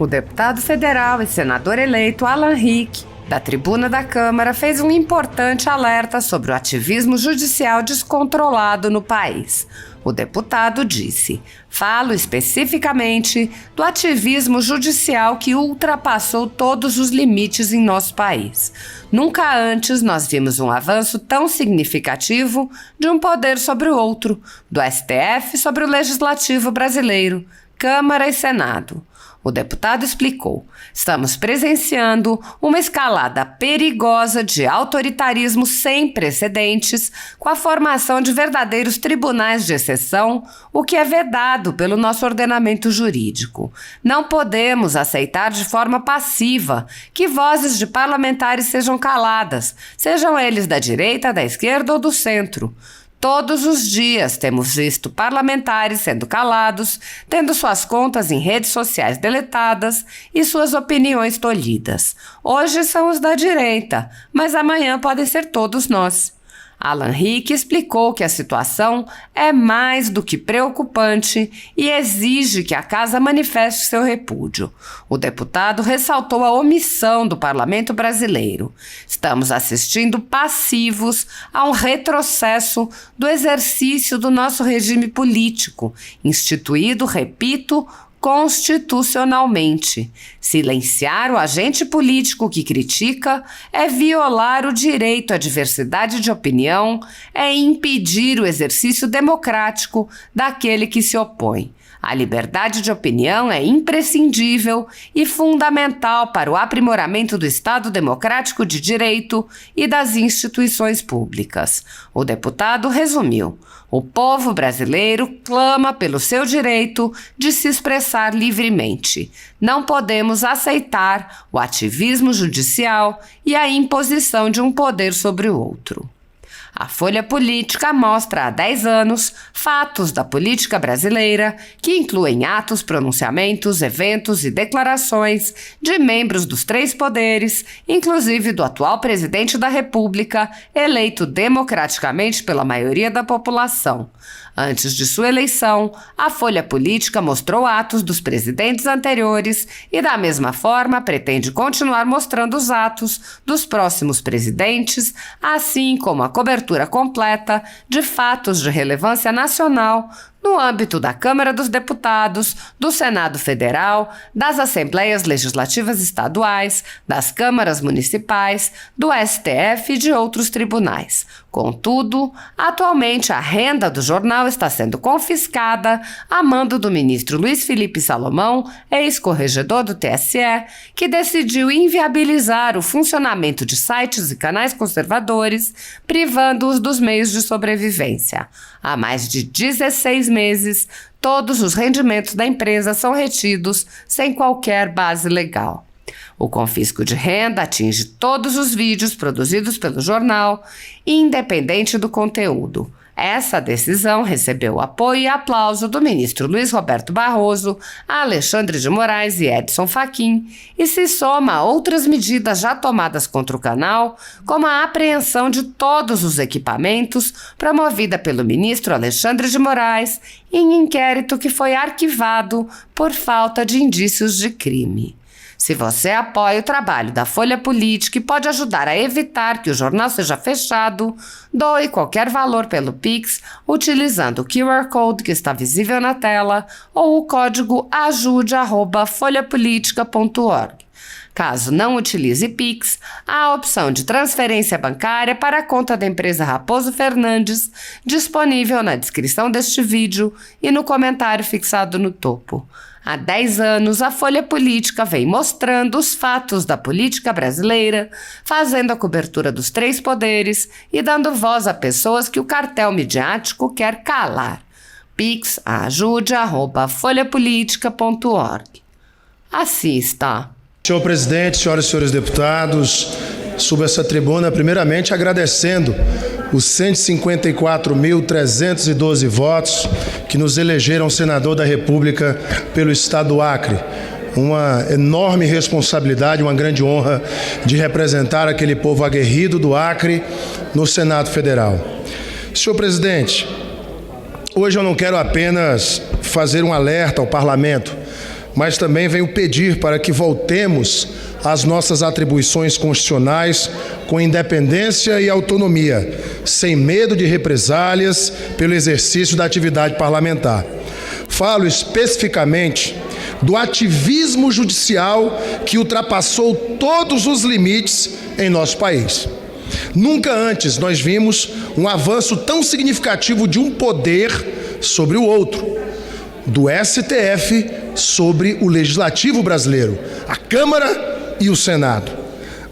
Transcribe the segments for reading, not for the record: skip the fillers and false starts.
O deputado federal e senador eleito Alan Rick, da tribuna da Câmara, fez um importante alerta sobre o ativismo judicial descontrolado no país. O deputado disse: "Falo especificamente do ativismo judicial que ultrapassou todos os limites em nosso país. Nunca antes nós vimos um avanço tão significativo de um poder sobre o outro, do STF sobre o Legislativo brasileiro, Câmara e Senado." O deputado explicou: "Estamos presenciando uma escalada perigosa de autoritarismo sem precedentes, com a formação de verdadeiros tribunais de exceção, o que é vedado pelo nosso ordenamento jurídico. Não podemos aceitar de forma passiva que vozes de parlamentares sejam caladas, sejam eles da direita, da esquerda ou do centro. Todos os dias temos visto parlamentares sendo calados, tendo suas contas em redes sociais deletadas e suas opiniões tolhidas. Hoje são os da direita, mas amanhã podem ser todos nós." Alan Rick explicou que a situação é mais do que preocupante e exige que a casa manifeste seu repúdio. O deputado ressaltou a omissão do parlamento brasileiro. "Estamos assistindo passivos a um retrocesso do exercício do nosso regime político, instituído, repito, constitucionalmente. Silenciar o agente político que critica é violar o direito à diversidade de opinião, é impedir o exercício democrático daquele que se opõe. A liberdade de opinião é imprescindível e fundamental para o aprimoramento do Estado democrático de direito e das instituições públicas." O deputado resumiu: "O povo brasileiro clama pelo seu direito de se expressar livremente. Não podemos aceitar o ativismo judicial e a imposição de um poder sobre o outro." A Folha Política mostra há 10 anos fatos da política brasileira que incluem atos, pronunciamentos, eventos e declarações de membros dos 3 poderes, inclusive do atual presidente da República, eleito democraticamente pela maioria da população. Antes de sua eleição, a Folha Política mostrou atos dos presidentes anteriores e, da mesma forma, pretende continuar mostrando os atos dos próximos presidentes, assim como a cobertura completa de fatos de relevância nacional no âmbito da Câmara dos Deputados, do Senado Federal, das Assembleias Legislativas Estaduais, das Câmaras Municipais, do STF e de outros tribunais. Contudo, atualmente a renda do jornal está sendo confiscada a mando do ministro Luiz Felipe Salomão, ex-corregedor do TSE, que decidiu inviabilizar o funcionamento de sites e canais conservadores, privando-os dos meios de sobrevivência. Há mais de 16 meses, todos os rendimentos da empresa são retidos sem qualquer base legal. O confisco de renda atinge todos os vídeos produzidos pelo jornal, independente do conteúdo. Essa decisão recebeu apoio e aplauso do ministro Luiz Roberto Barroso, Alexandre de Moraes e Edson Fachin e se soma a outras medidas já tomadas contra o canal, como a apreensão de todos os equipamentos promovida pelo ministro Alexandre de Moraes em inquérito que foi arquivado por falta de indícios de crime. Se você apoia o trabalho da Folha Política e pode ajudar a evitar que o jornal seja fechado, doe qualquer valor pelo Pix utilizando o QR Code que está visível na tela ou o código ajude@folhapolitica.org. Caso não utilize Pix, há a opção de transferência bancária para a conta da empresa Raposo Fernandes, disponível na descrição deste vídeo e no comentário fixado no topo. Há 10 anos, a Folha Política vem mostrando os fatos da política brasileira, fazendo a cobertura dos 3 poderes e dando voz a pessoas que o cartel midiático quer calar. Pix ajude@folhapolitica.org. Assista. Senhor presidente, senhoras e senhores deputados, subo essa tribuna primeiramente agradecendo os 154.312 votos que nos elegeram senador da República pelo Estado do Acre. Uma enorme responsabilidade, uma grande honra de representar aquele povo aguerrido do Acre no Senado Federal. Senhor presidente, hoje eu não quero apenas fazer um alerta ao parlamento, mas também venho pedir para que voltemos às nossas atribuições constitucionais com independência e autonomia, sem medo de represálias pelo exercício da atividade parlamentar. Falo especificamente do ativismo judicial que ultrapassou todos os limites em nosso país. Nunca antes nós vimos um avanço tão significativo de um poder sobre o outro, do STF sobre o Legislativo brasileiro, a Câmara e o Senado.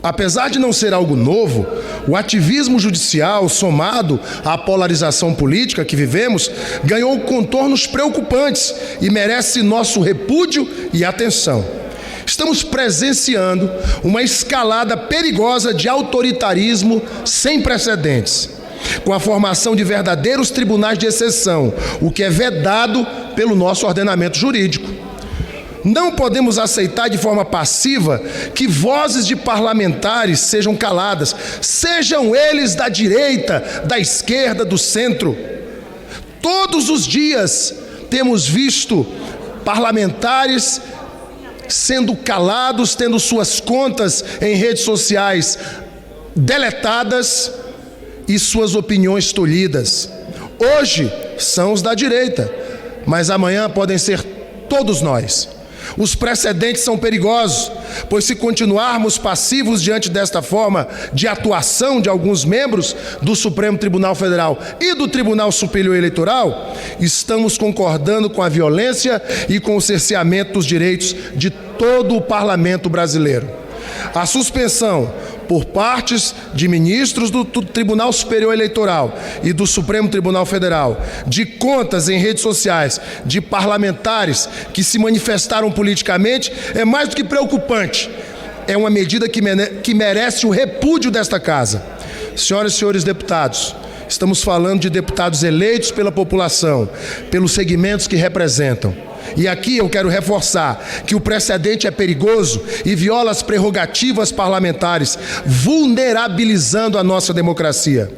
Apesar de não ser algo novo, o ativismo judicial, somado à polarização política que vivemos, ganhou contornos preocupantes e merece nosso repúdio e atenção. Estamos presenciando uma escalada perigosa de autoritarismo sem precedentes, com a formação de verdadeiros tribunais de exceção, o que é vedado pelo nosso ordenamento jurídico. Não podemos aceitar de forma passiva que vozes de parlamentares sejam caladas, sejam eles da direita, da esquerda, do centro. Todos os dias temos visto parlamentares sendo calados, tendo suas contas em redes sociais deletadas e suas opiniões tolhidas. Hoje são os da direita, mas amanhã podem ser todos nós. Os precedentes são perigosos, pois se continuarmos passivos diante desta forma de atuação de alguns membros do Supremo Tribunal Federal e do Tribunal Superior Eleitoral, estamos concordando com a violência e com o cerceamento dos direitos de todo o parlamento brasileiro. A suspensão por partes de ministros do Tribunal Superior Eleitoral e do Supremo Tribunal Federal de contas em redes sociais de parlamentares que se manifestaram politicamente é mais do que preocupante. É uma medida que merece o repúdio desta casa. Senhoras e senhores deputados, estamos falando de deputados eleitos pela população, pelos segmentos que representam. E aqui eu quero reforçar que o precedente é perigoso e viola as prerrogativas parlamentares, vulnerabilizando a nossa democracia.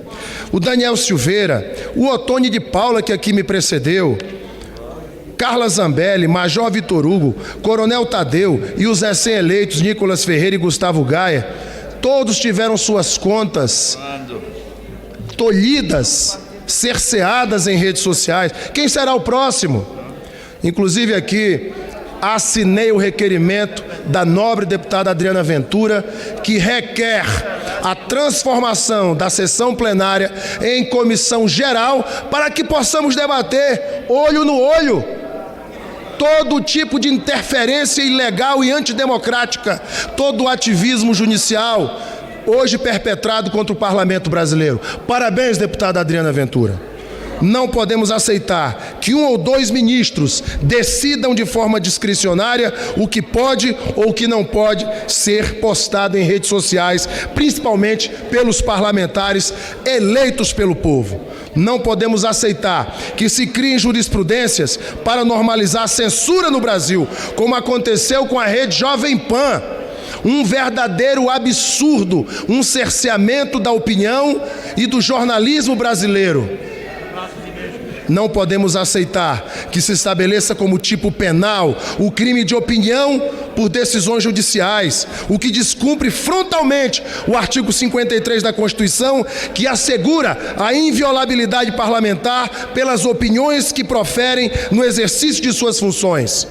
O Daniel Silveira, o Ottoni de Paula, que aqui me precedeu, Carla Zambelli, Major Vitor Hugo, Coronel Tadeu e os recém-eleitos Nicolas Ferreira e Gustavo Gaia, todos tiveram suas contas tolhidas, cerceadas em redes sociais. Quem será o próximo? Inclusive aqui, assinei o requerimento da nobre deputada Adriana Ventura, que requer a transformação da sessão plenária em comissão geral para que possamos debater, olho no olho, todo tipo de interferência ilegal e antidemocrática, todo o ativismo judicial, hoje perpetrado contra o parlamento brasileiro. Parabéns, deputada Adriana Ventura. Não podemos aceitar que um ou dois ministros decidam de forma discricionária o que pode ou o que não pode ser postado em redes sociais, principalmente pelos parlamentares eleitos pelo povo. Não podemos aceitar que se criem jurisprudências para normalizar a censura no Brasil, como aconteceu com a rede Jovem Pan. Um verdadeiro absurdo, um cerceamento da opinião e do jornalismo brasileiro. Não podemos aceitar que se estabeleça como tipo penal o crime de opinião por decisões judiciais, o que descumpre frontalmente o artigo 53 da Constituição, que assegura a inviolabilidade parlamentar pelas opiniões que proferem no exercício de suas funções.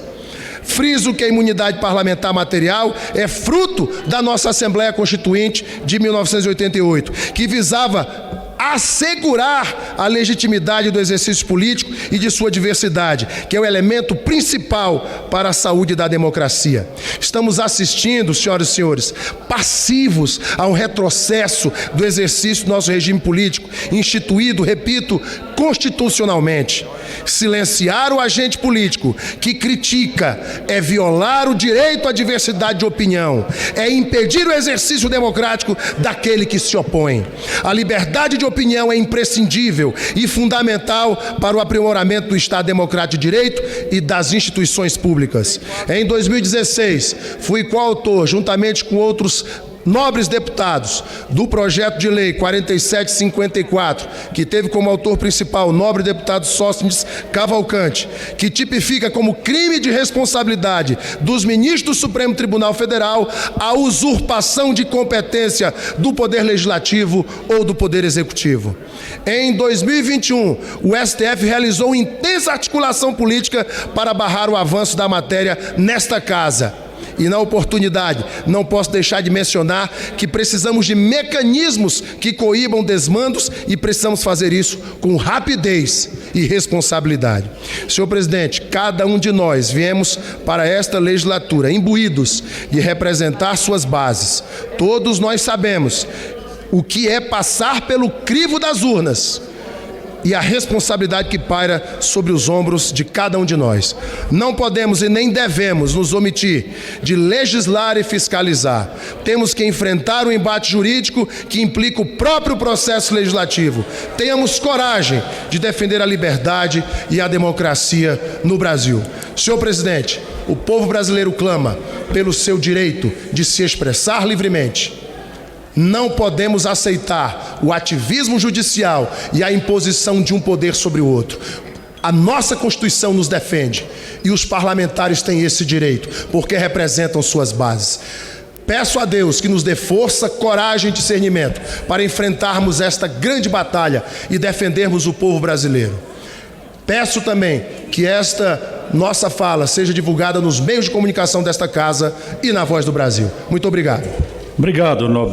Friso que a imunidade parlamentar material é fruto da nossa Assembleia Constituinte de 1988, que visava assegurar a legitimidade do exercício político e de sua diversidade, que é o elemento principal para a saúde da democracia. Estamos assistindo, senhoras e senhores, passivos a um retrocesso do exercício do nosso regime político, instituído, repito, constitucionalmente. Silenciar o agente político que critica é violar o direito à diversidade de opinião, é impedir o exercício democrático daquele que se opõe. A liberdade de opinião é imprescindível e fundamental para o aprimoramento do Estado Democrático de Direito e das instituições públicas. Em 2016, fui coautor, juntamente com outros nobres deputados do projeto de lei 4754, que teve como autor principal o nobre deputado Sóstenes Cavalcante, que tipifica como crime de responsabilidade dos ministros do Supremo Tribunal Federal a usurpação de competência do Poder Legislativo ou do Poder Executivo. Em 2021, o STF realizou intensa articulação política para barrar o avanço da matéria nesta casa. E na oportunidade, não posso deixar de mencionar que precisamos de mecanismos que coíbam desmandos e precisamos fazer isso com rapidez e responsabilidade. Senhor presidente, cada um de nós viemos para esta legislatura imbuídos de representar suas bases. Todos nós sabemos o que é passar pelo crivo das urnas e a responsabilidade que paira sobre os ombros de cada um de nós. Não podemos e nem devemos nos omitir de legislar e fiscalizar. Temos que enfrentar o embate jurídico que implica o próprio processo legislativo. Tenhamos coragem de defender a liberdade e a democracia no Brasil. Senhor presidente, o povo brasileiro clama pelo seu direito de se expressar livremente. Não podemos aceitar o ativismo judicial e a imposição de um poder sobre o outro. A nossa Constituição nos defende e os parlamentares têm esse direito, porque representam suas bases. Peço a Deus que nos dê força, coragem e discernimento para enfrentarmos esta grande batalha e defendermos o povo brasileiro. Peço também que esta nossa fala seja divulgada nos meios de comunicação desta casa e na Voz do Brasil. Muito obrigado. Obrigado, nobre